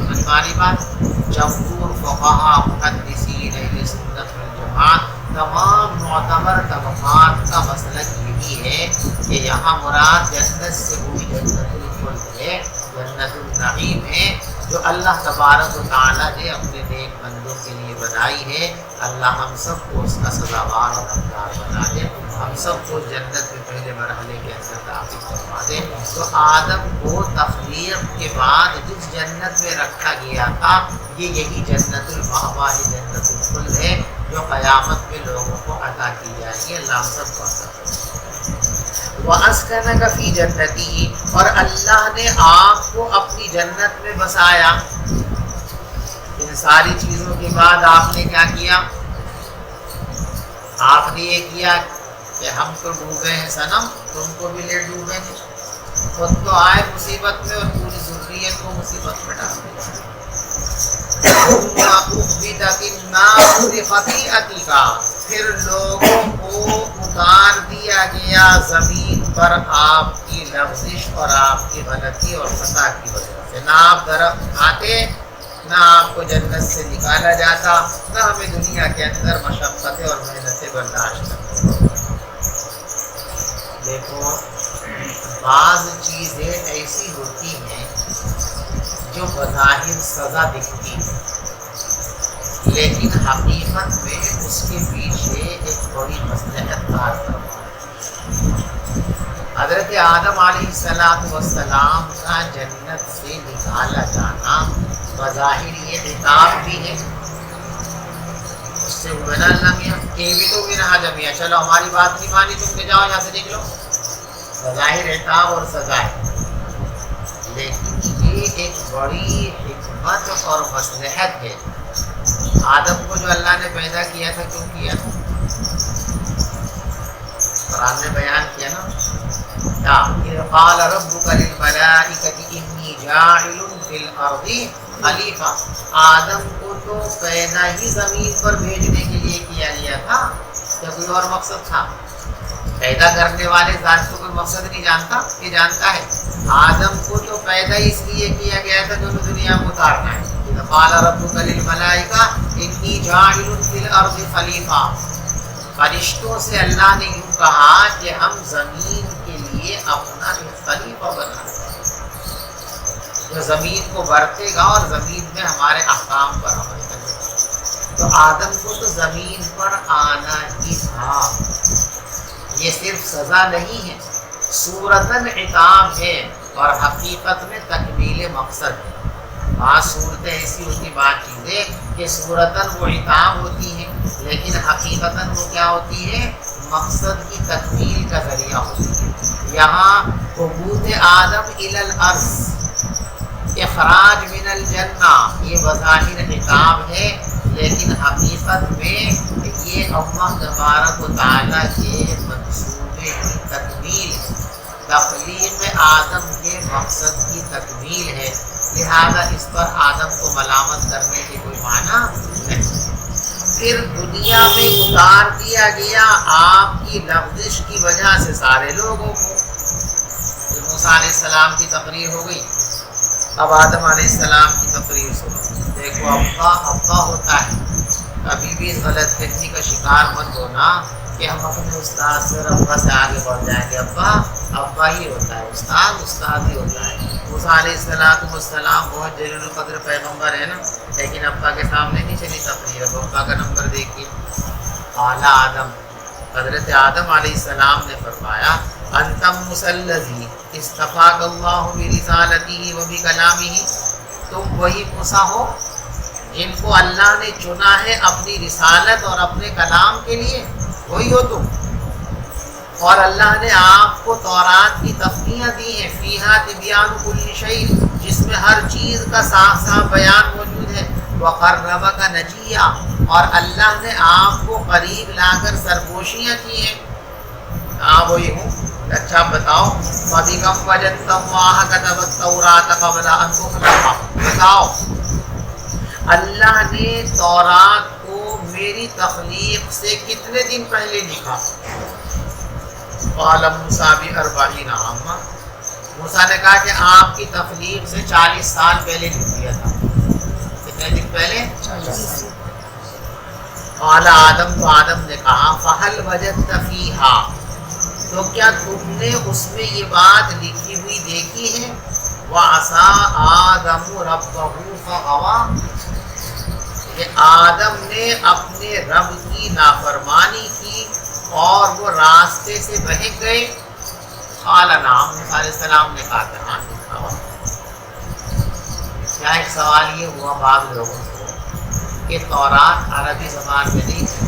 ہماری بات جمہور فقہا محدثین اہل سنت والجماعت تمام معتبر طبقات کا مسلک یہی ہے کہ یہاں مراد جنت سے ہوئی جنت الخلد ہے، جنت النعیم ہے، جو اللہ تبارک و تعالیٰ نے اپنے نیک بندوں کے لیے بنائی ہے۔ اللہ ہم سب کو اس کا سزاوار اور حقدار بنا دے، ہم سب کو جنت میں پہلے مرحلے کے اندر داخل کروا دے۔ تو آدم کو تخلیق کے بعد جس جنت میں رکھا گیا تھا، یہ یہی جنت المأویٰ ہے، جنت الخلد ہے۔ جو قیامت میں لوگوں کو عطا کی جائے گی. اللہ سب کو عطا کرے. وَأَسْكَنَكَ فِي جَنَّتِهِ، اور اللہ نے آپ کو اپنی جنت میں بسایا. ان ساری چیزوں کے بعد آپ نے کیا کیا؟ آپ نے یہ کیا کہ ہم تو ڈوبے ہیں صنم، تم کو بھی لے ڈوبیں گے. خود تو آئے مصیبت میں اور پوری ذریت کو مصیبت میں ڈال دیا. پھر لوگوں کو اتار دیا گیا زمین پر آپ کی لغزش اور آپ کی غلطی اور خطا کی وجہ سے. نہ آپ درخت کھاتے، نہ آپ کو جنت سے نکالا جاتا، نہ ہمیں دنیا کے اندر مشقتیں اور محنتیں برداشت کرتے. دیکھو بعض چیزیں ایسی ہوتی ہیں جو بظاہر سزا دکھتی ہے، لیکن حقیقت میں اس کے پیچھے ایک بڑی مصلحت کار کرتا ہے. حضرت آدم علیہ السلام کا جنت سے نکالا جانا بظاہر یہ عتاب بھی ہے. اس سے بنا اللہ میاں کہ بھی تو میرا جمعیہ، چلو ہماری بات نہیں مانی، تم کے جاؤ یہاں سے نکلو. بظاہر عتاب اور سزا ہے، لیکن یہ ایک بڑی حکمت اور مصلحت ہے. آدم کو جو اللہ نے پیدا کیا تھا کیوں کیا تھا؟ قرآن نے بیان کیا نا، اِذْ قَالَ رَبُّكَ لِلْمَلَائِكَةِ إِنِّي جَاعِلٌ فِي الْأَرْضِ خلیفہ. آدم کو تو پیدا ہی زمین پر بھیجنے کے لیے کیا گیا تھا، کیا کوئی اور مقصد تھا؟ پیدا کرنے والے ذات کو کوئی مقصد نہیں جانتا، یہ جانتا ہے. آدم کو تو پیدا اس لیے کیا گیا تھا جو دنیا کو اتارنا ہے. قال ربک للملائکہ انی جاعل فی الارض خلیفہ. فرشتوں سے اللہ نے یوں کہا کہ ہم زمین کے لیے اپنا ایک خلیفہ بنا دیں جو زمین کو برتے گا اور زمین میں ہمارے احکام پر عمل کرے گا. تو آدم کو تو زمین پر آنا ہی تھا. یہ صرف سزا نہیں ہے، صورتاً عتاب ہے اور حقیقت میں تکمیل مقصد ہے. بعض صورتیں ایسی ہوتی، بعض چیزیں کہ صورتاً وہ عتاب ہوتی ہیں لیکن حقیقتاً وہ کیا ہوتی ہے؟ مقصد کی تکمیل کا ذریعہ ہوتی ہے. یہاں حبوط آدم الی الارض، اخراج من الجنہ، یہ بظاہر عتاب ہے لیکن حقیقت میں یہ اللہ تبارک و تعالیٰ کے منصوبے کی تکمیل، تخلیق آدم کے مقصد کی تکمیل ہے. لہذا اس پر آدم کو ملامت کرنے کے کوئی معنی نہیں. پھر دنیا میں اتار دیا گیا آپ کی لغزش کی وجہ سے سارے لوگوں کو. موسیٰ علیہ السلام کی تقریر ہو گئی، اب آدم علیہ السلام کی تقریر سنو. دیکھو ابا ہوتا ہے، کبھی بھی اس غلط فہمی کا شکار مت ہونا کہ ہم اپنے استاد سے اور ابا سے آگے بڑھ جائیں گے. ابا ہی ہوتا ہے، استاد ہی ہوتا ہے. موسیٰ علیہ السلام بہت جلیل القدر پیغمبر ہے نا، لیکن ابا کے سامنے نہیں چلی تقریر. اب ابا کا نمبر دیکھیے. اعلیٰ آدم، حضرت آدم علیہ السلام نے فرمایا انتم مسلذی استفاق اللہ برسالتہ و بکلامہ، تم وہی موسیٰ ہو جن کو اللہ نے چنا ہے اپنی رسالت اور اپنے کلام کے لیے، وہی ہو تم. اور اللہ نے آپ کو تورات کی تفصیلیں دی ہیں، فیہا تبیان کل شیء، جس میں ہر چیز کا صاف صاف بیان موجود ہے. وقربک نجیہ، اور اللہ نے آپ کو قریب لا کر سرپوشیاں کی ہیں. وہی ہوں. اچھا بتاؤ، فَبِكَمْ وَجَدْتَ اللَّهَ كَتَبَ التَّوْرَاةَ قَبْلَ أَن تُخْلَقَ، بتاؤ اللہ نے تورات کو میری تخلیق سے کتنے دن پہلے لکھا؟ قال موسیٰ ب40 عاما، موسیٰ نے کہا کہ آپ کی تخلیق سے 40 سال پہلے لکھ دیا تھا. کتنے دن پہلے؟ 40. قال آدم، تو آدم نے کہا فَهَلْ وَجَدْتَ فِيهَا، تو کیا تم نے اس میں یہ بات لکھی ہوئی دیکھی ہے؟ وَعَصَىٰ آدَمُ رَبَّهُ فَغَوَىٰ، کہ آدم نے اپنے رب کی نافرمانی کی اور وہ راستے سے بہک گئے. قال نعم، موسیٰ علیہ السلام نے کہا کہ ہاں. کیا ایک سوال یہ ہوا بعض لوگوں کو کہ تورات عربی زبان میں نہیں تھی،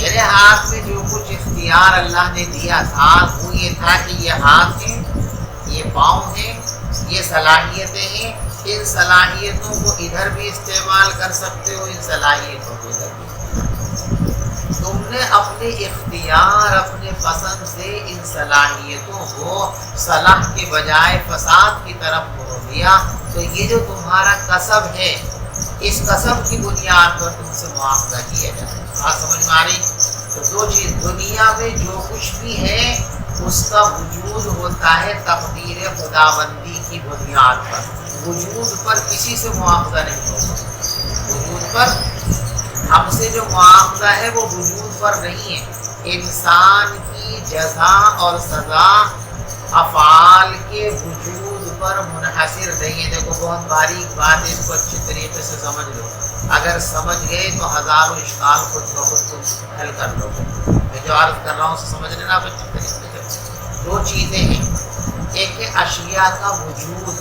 میرے ہاتھ میں جو کچھ اختیار اللہ نے دیا تھا وہ یہ تھا کہ یہ ہاتھ ہے، یہ پاؤں ہے، یہ صلاحیتیں ہیں، ان صلاحیتوں کو ادھر بھی استعمال کر سکتے ہو، ان صلاحیتوں کو ادھر بھی۔ تم نے اپنے اختیار، اپنے پسند سے ان صلاحیتوں کو صلاح کے بجائے فساد کی طرف موڑ دیا، تو یہ جو تمہارا کسب ہے اس کسب کی بنیاد پر تم سے معاوضہ کیا جائے۔ بات سمجھ میں آ رہی؟ تو دو چیز، دنیا میں جو کچھ بھی ہے اس کا وجود ہوتا ہے تقدیر خداوندی کی بنیاد پر، وجود پر کسی سے معاوضہ نہیں ہوگا، وجود پر ہم سے جو معاوضہ ہے وہ وجود پر نہیں ہے۔ انسان کی جزا اور سزا افعال کے وجود پر منحصر نہیں ہے۔ دیکھو بہت باریک بات ہے، اس کو اچھی طریقے سے سمجھ لو، اگر سمجھ گئے تو ہزاروں اشکال خود بخود تم حل کر لو گے۔ میں جو عرض کر رہا ہوں اسے سمجھ لینا آپ اچھی طریقے سے۔ دو چیزیں ہیں، ایک ہے اشیاء کا وجود،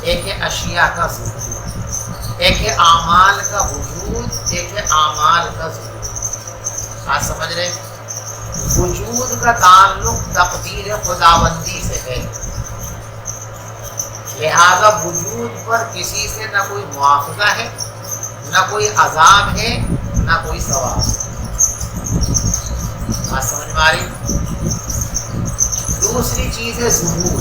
ایک ہے اشیاء کا ظہور، ایک ہے اعمال کا وجود، ایک ہے اعمال کا ظہور۔ بات سمجھ رہے؟ وجود کا تعلق تقدیر خداوندی سے ہے، لہذا وجود پر کسی سے نہ کوئی مواخذہ ہے، نہ کوئی عذاب ہے، نہ کوئی ثواب ہے۔ بات سمجھ میں آ رہی؟ دوسری چیز ہے ظہور۔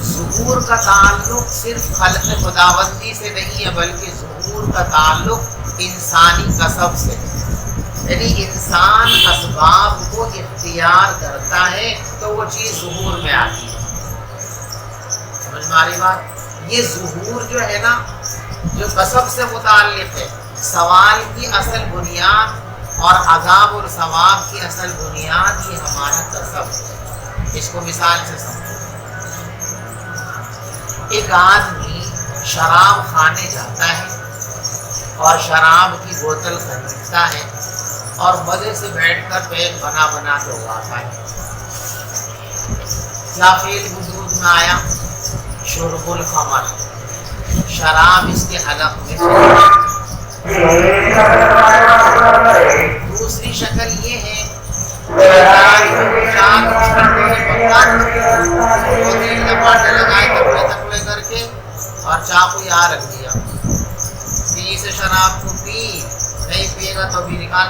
ظہور کا تعلق صرف خلق خداوندی سے نہیں ہے، بلکہ ظہور کا تعلق انسانی کسب سے ہے، یعنی انسان اسباب کو اختیار کرتا ہے تو وہ چیز ظہور میں آتی ہے۔ سمجھ میں آ رہی بات؟ یہ ظہور جو ہے نا، جو کسب سے متعلق ہے، سوال کی اصل بنیاد اور عذاب اور ثواب کی اصل بنیاد یہ ہمارا کسب ہے۔ اس کو مثال سے سمجھو، ایک آدمی شراب خانے جاتا ہے اور شراب کی بوتل خریدتا ہے اور مزے سے بیٹھ کر پیٹ بنا بنا کے اگاتا ہے۔ کیا فعل وجود میں آیا؟ شرب الخمر، شراب اس کے حلق میں دوسری شکل یہ ہے لگائے تکڑے کر کے اور چاقو یہاں رکھ دیا، پی سے شراب کو پی، نہیں پیے گا تو بھی نکال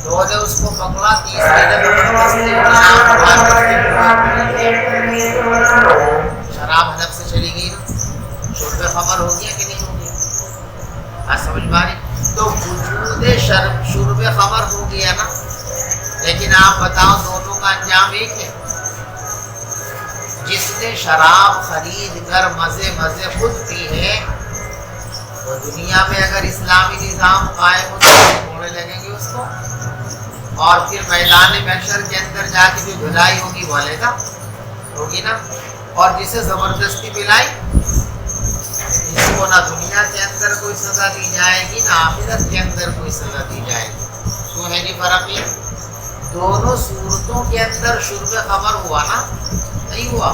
دو نے اس کو پکڑا، تیسرے نے شراب حلق سے چلی گئی نا، شرب خمر ہو گیا کہ نہیں ہو گیا؟ سمجھ میں آ رہی؟ تو وجود شرب خمر ہو گیا نا، لیکن آپ بتاؤ دونوں کا انجام ایک ہے۔ جس نے شراب خرید کر مزے مزے خود پی ہے، وہ دنیا میں اگر اسلامی نظام قائم ہو تو گھوڑے لگیں گے اس کو، اور پھر میدان محشر کے اندر جا کے جو دھلائی ہوگی وہ لے گا، ہوگی نا۔ اور جسے زبردستی پلائی اس کو نہ دنیا کے اندر کوئی سزا دی جائے گی، نہ آخرت کے اندر کوئی سزا دی جائے گی۔ کیوں ہے جی فرق یہ؟ دونوں صورتوں کے اندر شرب خمر ہوا نا، نہیں ہوا؟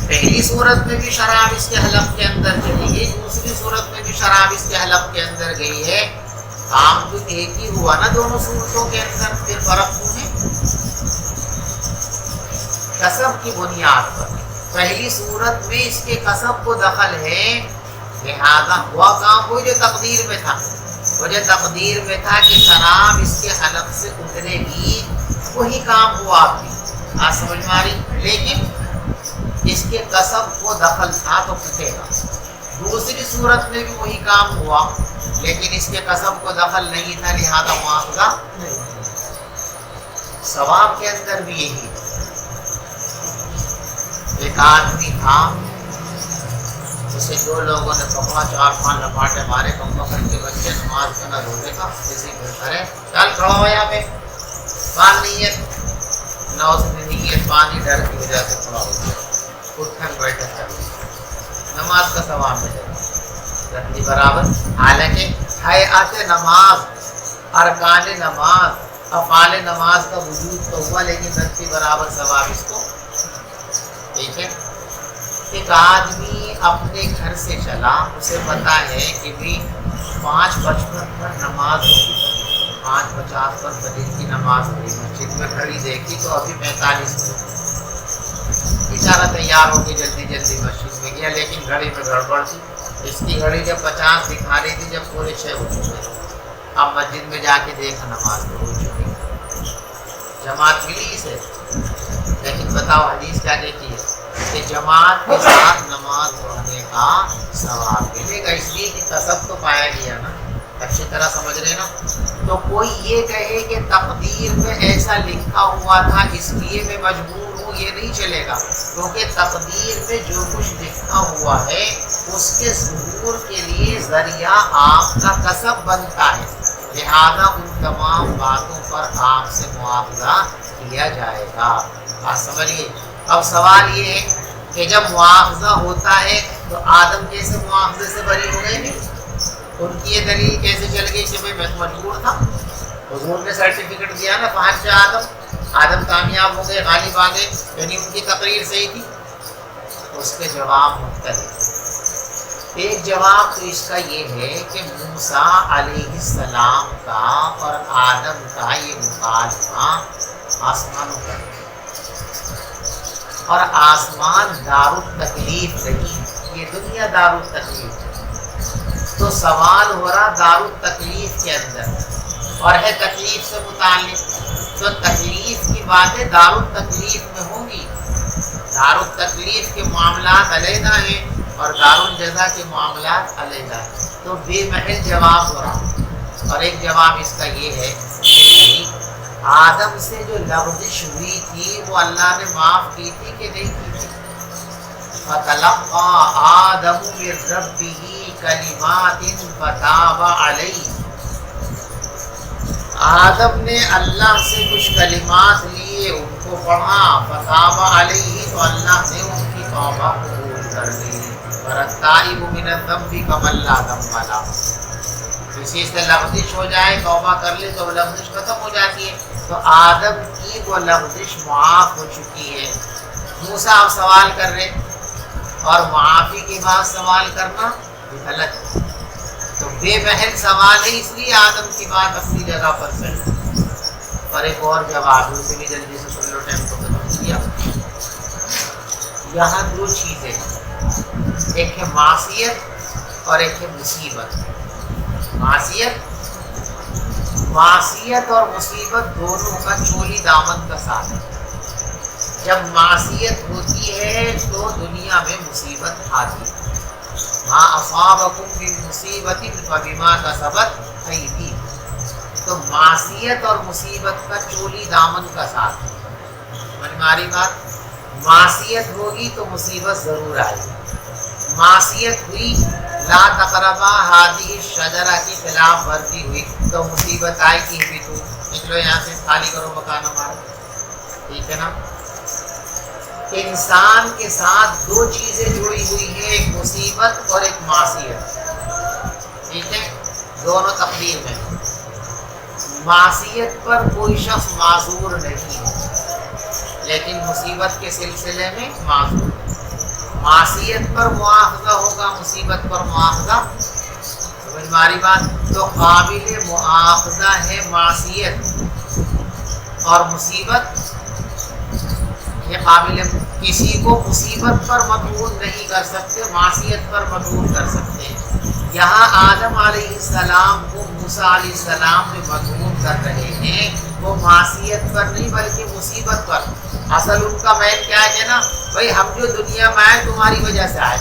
پہلی صورت میں بھی شراب اس کے حلق کے اندر چلی گئی، دوسری صورت میں بھی شراب اس کے حلق کے اندر گئی ہے، کام تو ایک ہی ہوا نا دونوں صورتوں کے اندر، پھر فرق کیوں ہے؟ کسب کی بنیاد پر پہلی صورت میں اس کے کسب کو دخل ہے، لہذا ہوا کام وہی جو تقدیر میں تھا، وہ جو تقدیر میں تھا کہ شراب اس کے حلق سے اترے گی، وہی کام ہوا آپ کی۔ آج سمجھ میں آ رہی؟ لیکن اس کے کسب کو دخل تھا تو پھٹے گا۔ دوسری صورت میں بھی وہی کام ہوا، لیکن اس کے کسب کو دخل نہیں تھا، لہذا معاوضہ نہیں۔ ثواب کے اندر بھی یہی ہے۔ ایک آدمی تھا، اسے دو لوگوں نے پکڑا، 4-5 لپاٹے مارے، کم پکڑ کے بچے نماز کا نہ روزے کا، اسی بہتر ہے چل کھڑا ہو یہاں پہ، بال نیت نہ اس نے نیت پانی ڈر کی وجہ سے کھڑا ہو گیا، اٹھ کر بیٹھے چل نماز کا ثواب ملے گا رکھنی برابر۔ حالانکہ حیات نماز، ارکان نماز، افعال نماز کا وجود تو ہوا، لیکن رکھنی برابر ثواب اس کو۔ ٹھیک ہے؟ ایک آدمی اپنے گھر سے چلا، اسے پتا ہے کہ بھی 5:55 پر نماز ہوگی، 5:50 پر فجر کی نماز ہوگی۔ مسجد میں گھڑی دیکھی تو ابھی 45 منٹ۔ بیچارہ تیار ہو کے جلدی جلدی مسجد میں گیا، لیکن گھڑی میں گڑبڑ تھی۔ اس کی گھڑی جب 50 دکھا رہی تھی، جب پورے 6 ہو چکے۔ اب مسجد میں جا کے دیکھا نماز تو ہو چکی، جماعت ملی اسے۔ لیکن بتاؤ حدیث کیا کہتی ہے کہ جماعت کے ساتھ نماز پڑھنے کا ثواب ملے گا، اس لیے کہ کسب تو پایا گیا نا۔ اچھی طرح سمجھ رہے نا؟ تو کوئی یہ کہے کہ تقدیر میں ایسا لکھا ہوا تھا اس لیے میں مجبور ہوں، یہ نہیں چلے گا، کیونکہ تقدیر میں جو کچھ لکھا ہوا ہے اس کے ظہور کے لیے ذریعہ آپ کا کسب بنتا ہے، لہذا ان تمام باتوں پر آپ سے معاوضہ کیا جائے گا۔ بات سمجھیے۔ اب سوال یہ ہے کہ جب معاوضہ ہوتا ہے تو آدم کیسے معاوضے سے بری ہو گئے نہیں؟ ان کی یہ دلیل کیسے چل گئی کہ میں مجبور تھا؟ حضور نے سرٹیفکیٹ دیا نا، فحش آدم کامیاب ہو گئے، غالب آ گئے، یعنی ان کی تقریر صحیح تھی۔ اس کے جواب مختلف۔ ایک جواب تو اس کا یہ ہے کہ موسیٰ علیہ السلام کا اور آدم کا یہ مکالمہ آسمانوں پر، اور آسمان دار التکلیف نہیں، یہ دنیا دار التکلیف ہے۔ تو سوال ہو رہا دار التکلیف کے اندر، اور ہے تکلیف سے متعلق، تو تکلیف کی باتیں دار التکلیف میں ہوں گی۔ دار التکلیف کے معاملات علیحدہ ہیں اور دار الجزا کے معاملات علیحدہ ہیں، تو بے محل جواب ہو رہا۔ اور ایک جواب اس کا یہ ہے کہ آدم سے جو لغزش ہوئی تھی وہ اللہ نے معاف کی تھی کہ نہیں کی تھی؟ فَتَلَقَّىٰ آدَمُ مِن رَّبِّهِ كَلِمَاتٍ فَتَابَ عَلَيْهِ۔ آدم نے اللہ سے کچھ کلمات لیے، ان کو پڑھا، فتاب علیہ، تو اللہ نے ان کی توبہ قبول کر لی۔ وَالتَّائِبُ مِنَ الذَّنبِ كَمَن لَّا ذَنبَ لَهُ۔ کسی سے لغزش ہو جائے، توبہ کر لے تو لغزش ختم ہو جاتی ہے، تو آدم کی وہ لغزش معاف ہو چکی ہے۔ موسیٰ اب سوال کر رہے، اور معافی کے بعد سوال کرنا غلط ہے، تو بے محل سوال ہے، اس لیے آدم کی بات اپنی جگہ پر چلی۔ اور ایک اور جواب اسے بھی جلدی سے سن لو، ٹائم کو ختم کیا۔ یہاں دو چیزیں ہیں، ایک ہے معصیت اور ایک ہے مصیبت۔ معصیت اور مصیبت دونوں کا چولی دامن کا ساتھ ہے۔ جب معصیت ہوتی ہے تو دنیا میں مصیبت آتی ہے۔ ما اصابکم من مصیبت فبما کسبت ایدیکم، تو معصیت اور مصیبت کا چولی دامن کا ساتھ ہے۔ سمجھ میں آ رہی بات؟ معصیت ہوگی تو مصیبت ضرور آئے گی۔ معصیت ہوئی، لا تقربا ہذہ الشجرہ کی خلاف ورزی ہوئی تو مصیبت آئے گی بھی۔ تو نکلو یہاں سے، خالی کرو مکان ہمارا، ٹھیک ہے نا؟ انسان کے ساتھ دو چیزیں جڑی ہوئی ہیں، ایک مصیبت اور ایک معصیت، ٹھیک ہے؟ دونوں تقدیر میں۔ معصیت پر کوئی شخص معذور نہیں ہے، لیکن مصیبت کے سلسلے میں معذور ہے۔ معصیت پر مواخذہ ہوگا، مصیبت پر مواخذہ، سمجھ میں آ رہی بات؟ تو قابل مواخذہ ہے معصیت، اور مصیبت یہ قابل، کسی کو مصیبت پر مدعو نہیں کر سکتے، معصیت پر مدعو کر سکتے ہیں۔ یہاں آدم علیہ السلام کو موسیٰ علیہ السلام جو مدعو کر رہے ہیں وہ معصیت پر نہیں بلکہ مصیبت پر۔ اصل ان کا میل کیا ہے نا بھائی، ہم جو دنیا میں آئے تمہاری وجہ سے آئے،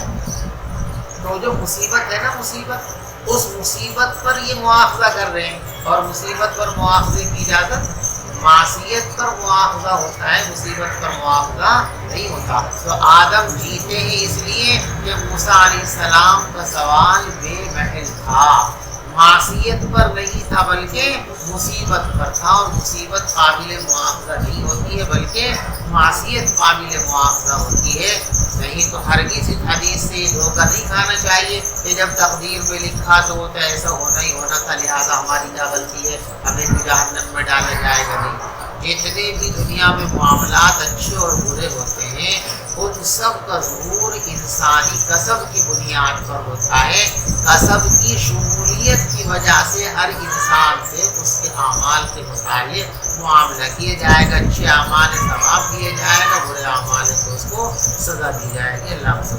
تو جو مصیبت ہے نا، مصیبت، اس مصیبت پر یہ مواخذہ کر رہے ہیں، اور مصیبت پر مواخذے کی اجازت، معصیت پر مواخذہ ہوتا ہے، مصیبت پر مواخذہ نہیں ہوتا۔ تو آدم جیتے ہیں اس لیے کہ موسیٰ علیہ السلام کا سوال بے محل تھا، معصیت پر نہیں تھا بلکہ مصیبت پر تھا، اور مصیبت قابل مواخذہ نہیں ہوتی ہے بلکہ معصیت قابل مواخذہ ہوتی ہے۔ نہیں تو ہرگز اس حدیث سے یہ دھوکہ نہیں کھانا چاہیے کہ جب تقدیر میں لکھا تو ہوتا ہے، ایسا ہونا ہی ہونا تھا، لہٰذا ہماری کیا غلطی ہے، ہمیں تو جہنم میں ڈالا جائے گا نہیں۔ جتنے بھی دنیا میں معاملات اچھے اور برے ہوتے ہیں ان سب کا ظہور انسانی کسب کی بنیاد پر ہوتا ہے۔ کسب کی شمولیت کی وجہ سے ہر انسان سے اس کے اعمال کے مطابق معاملہ کیا جائے گا، اچھے اعمال ثواب دیے جائے گا، برے اعمال تو اس کو سزا دی جائے گی۔ اللہ کو